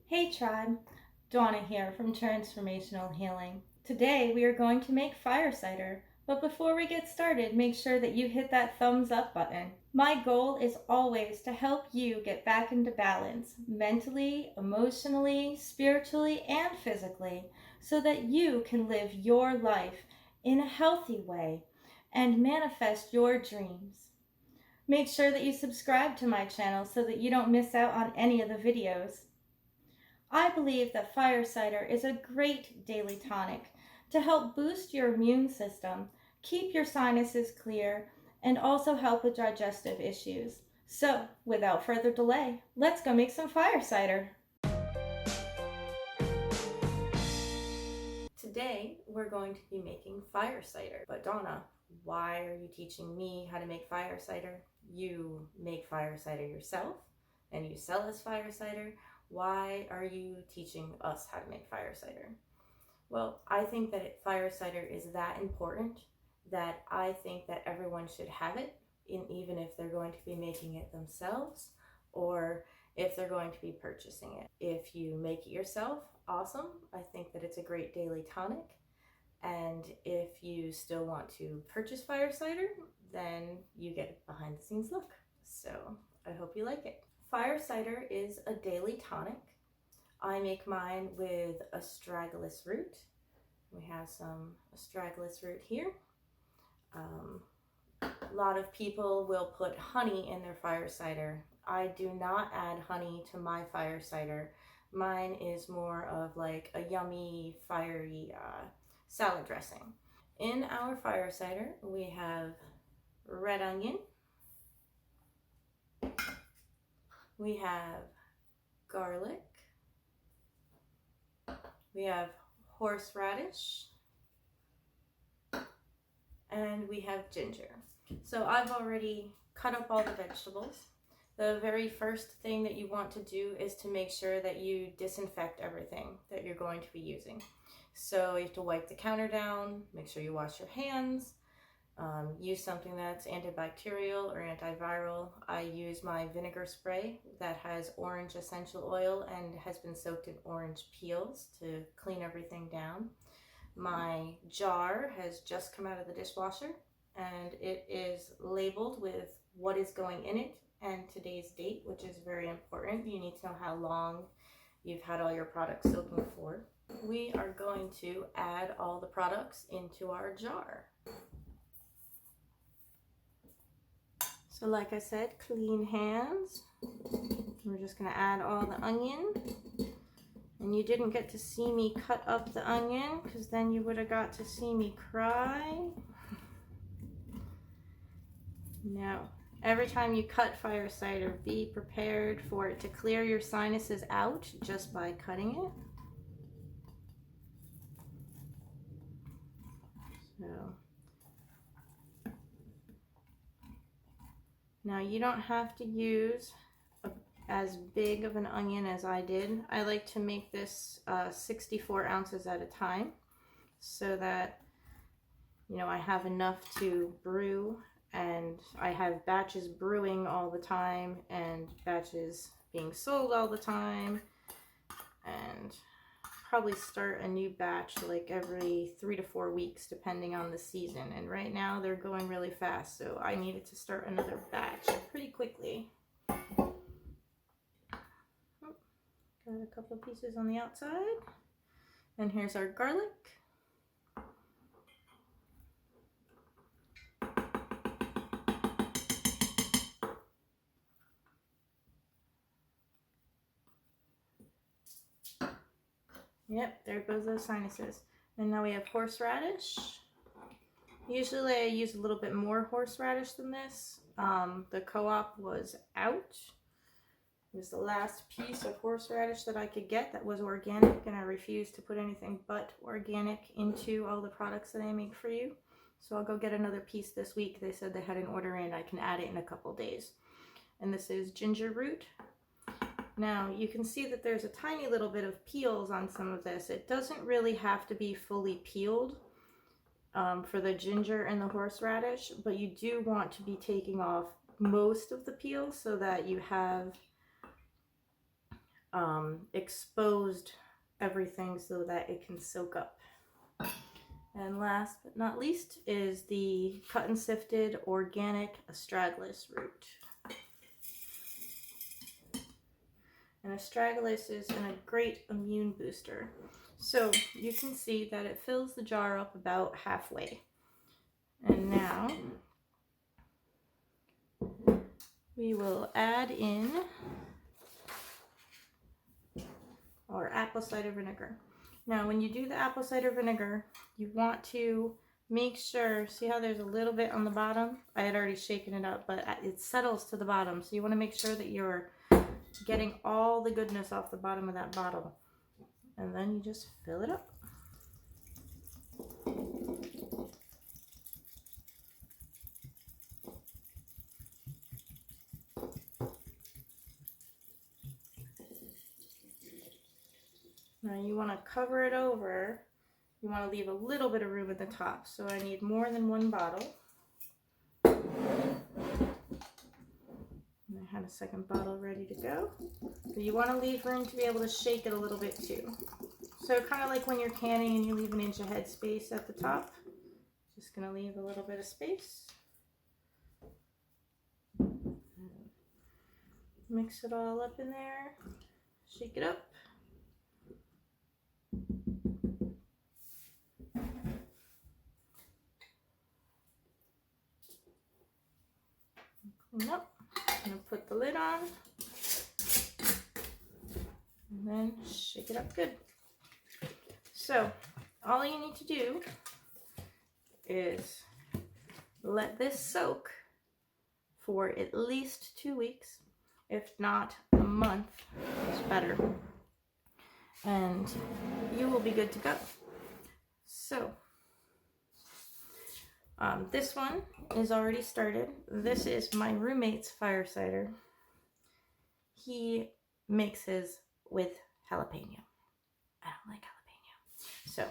Hey tribe, Dawna here from Transformational Healing. Today we are going to make fire cider, but before we get started, make sure that you hit that thumbs up button. My goal is always to help you get back into balance, mentally, emotionally, spiritually, and physically, so that you can live your life in a healthy way and manifest your dreams. Make sure that you subscribe to my channel so that you don't miss out on any of the videos. I believe that fire cider is a great daily tonic to help boost your immune system, keep your sinuses clear, and also help with digestive issues. So, without further delay, let's go make some fire cider. Today, we're going to be making fire cider. But Dawna, why are you teaching me how to make fire cider? You make fire cider yourself, and you sell us fire cider. Why are you teaching us how to make fire cider? Well, I think that fire cider is that important that I think that everyone should have it, even if they're going to be making it themselves or if they're going to be purchasing it. If you make it yourself, awesome. I think that it's a great daily tonic. And if you still want to purchase fire cider, then you get a behind the scenes look. So I hope you like it. Fire cider is a daily tonic. I make mine with Astragalus Root. We have some Astragalus Root here. A lot of people will put honey in their fire cider. I do not add honey to my fire cider. Mine is more of like a yummy, fiery salad dressing. In our fire cider, we have red onion. We have garlic. We have horseradish. And we have ginger. So I've already cut up all the vegetables. The very first thing that you want to do is to make sure that you disinfect everything that you're going to be using. So you have to wipe the counter down, make sure you wash your hands, use something that's antibacterial or antiviral. I use my vinegar spray that has orange essential oil and has been soaked in orange peels to clean everything down. My jar has just come out of the dishwasher and it is labeled with what is going in it and today's date, which is very important. You need to know how long you've had all your products soaking for. We are going to add all the products into our jar. So like I said, clean hands. We're just going to add all the onion. And you didn't get to see me cut up the onion because then you would have got to see me cry. No. Every time you cut fire cider, be prepared for it to clear your sinuses out just by cutting it. So now you don't have to use as big of an onion as I did. I like to make this 64 ounces at a time so that, you know, I have enough to brew, and I have batches brewing all the time and batches being sold all the time, and probably start a new batch like every 3 to 4 weeks depending on the season. And right now they're going really fast, so I needed to start another batch pretty quickly. Got a couple of pieces on the outside. And here's our garlic. Yep, there goes those sinuses. And now we have horseradish. Usually I use a little bit more horseradish than this. The co-op was out. It was the last piece of horseradish that I could get that was organic, and I refuse to put anything but organic into all the products that I make for you. So I'll go get another piece this week. They said they had an order in. I can add it in a couple days. And this is ginger root. Now you can see that there's a tiny little bit of peels on some of this. It doesn't really have to be fully peeled for the ginger and the horseradish, but you do want to be taking off most of the peels so that you have exposed everything so that it can soak up. And last but not least is the cut and sifted organic Astragalus root. And Astragalus is a great immune booster. So you can see that it fills the jar up about halfway. And now we will add in our apple cider vinegar. Now when you do the apple cider vinegar, you want to make sure, see how there's a little bit on the bottom? I had already shaken it up, but it settles to the bottom. So you want to make sure that you're getting all the goodness off the bottom of that bottle. And then you just fill it up. Now you want to cover it over. You want to leave a little bit of room at the top. So I need more than one bottle. And I had a second bottle ready to go. But you want to leave room to be able to shake it a little bit too. So kind of like when you're canning and you leave an inch of head space at the top. Just going to leave a little bit of space. Mix it all up in there. Shake it up. Clean up. I'm going to put the lid on. And then shake it up good. So all you need to do is let this soak for at least 2 weeks. If not a month, it's better. And you will be good to go. So this one is already started. This is my roommate's fire cider. He makes his with jalapeno. I don't like jalapeno. So,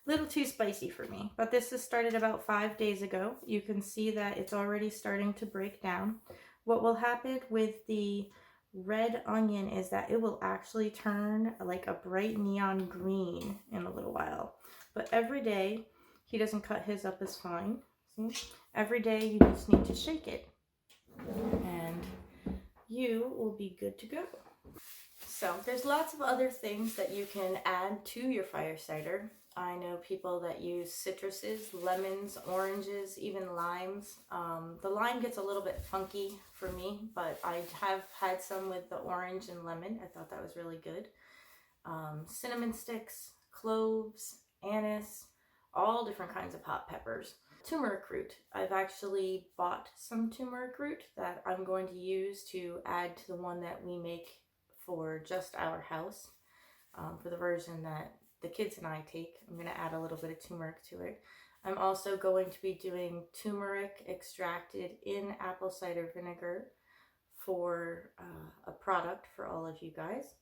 little too spicy for me. But this has started about 5 days ago. You can see that it's already starting to break down. What will happen with the red onion is that it will actually turn like a bright neon green in a little while. But every day, he doesn't cut his up as fine. See? Every day you just need to shake it. And you will be good to go. So there's lots of other things that you can add to your fire cider. I know people that use citruses, lemons, oranges, even limes. The lime gets a little bit funky for me, but I have had some with the orange and lemon. I thought that was really good. Cinnamon sticks, cloves, anise, all different kinds of hot peppers. Turmeric root. I've actually bought some turmeric root that I'm going to use to add to the one that we make for just our house. For the version that the kids and I take, I'm going to add a little bit of turmeric to it. I'm also going to be doing turmeric extracted in apple cider vinegar for a product for all of you guys.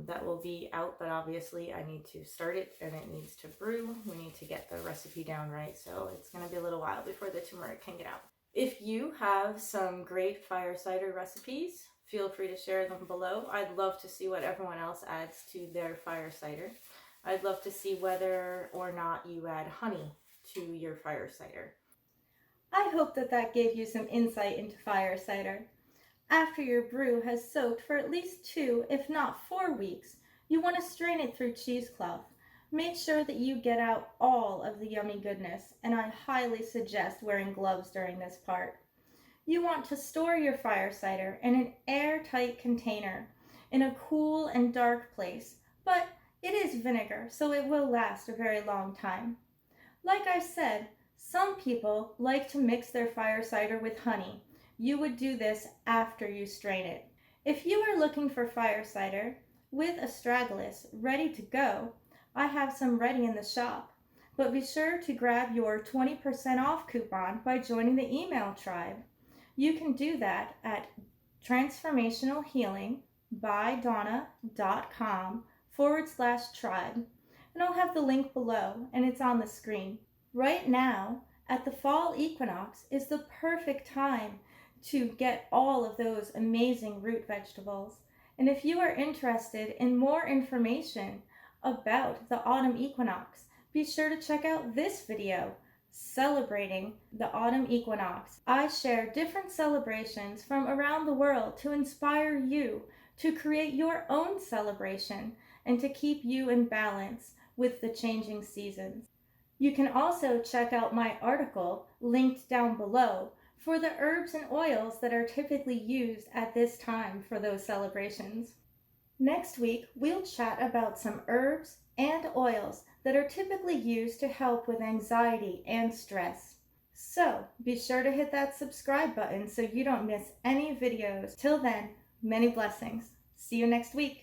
That will be out, but obviously I need to start it and it needs to brew. We need to get the recipe down right, so it's going to be a little while before the turmeric can get out. If you have some great fire cider recipes, feel free to share them below. I'd love to see what everyone else adds to their fire cider. I'd love to see whether or not you add honey to your fire cider. I hope that gave you some insight into fire cider. After your brew has soaked for at least 2, if not 4 weeks, you want to strain it through cheesecloth. Make sure that you get out all of the yummy goodness, and I highly suggest wearing gloves during this part. You want to store your fire cider in an airtight container in a cool and dark place, but it is vinegar, so it will last a very long time. Like I said, some people like to mix their fire cider with honey. You would do this after you strain it. If you are looking for fire cider with Astragalus ready to go, I have some ready in the shop. But be sure to grab your 20% off coupon by joining the email tribe. You can do that at transformationalhealing.dawna.com/tribe. And I'll have the link below, and it's on the screen. Right now, at the fall equinox, is the perfect time to get all of those amazing root vegetables. And if you are interested in more information about the autumn equinox, be sure to check out this video, Celebrating the Autumn Equinox. I share different celebrations from around the world to inspire you to create your own celebration and to keep you in balance with the changing seasons. You can also check out my article linked down below for the herbs and oils that are typically used at this time for those celebrations. Next week, we'll chat about some herbs and oils that are typically used to help with anxiety and stress. So be sure to hit that subscribe button so you don't miss any videos. Till then, many blessings. See you next week.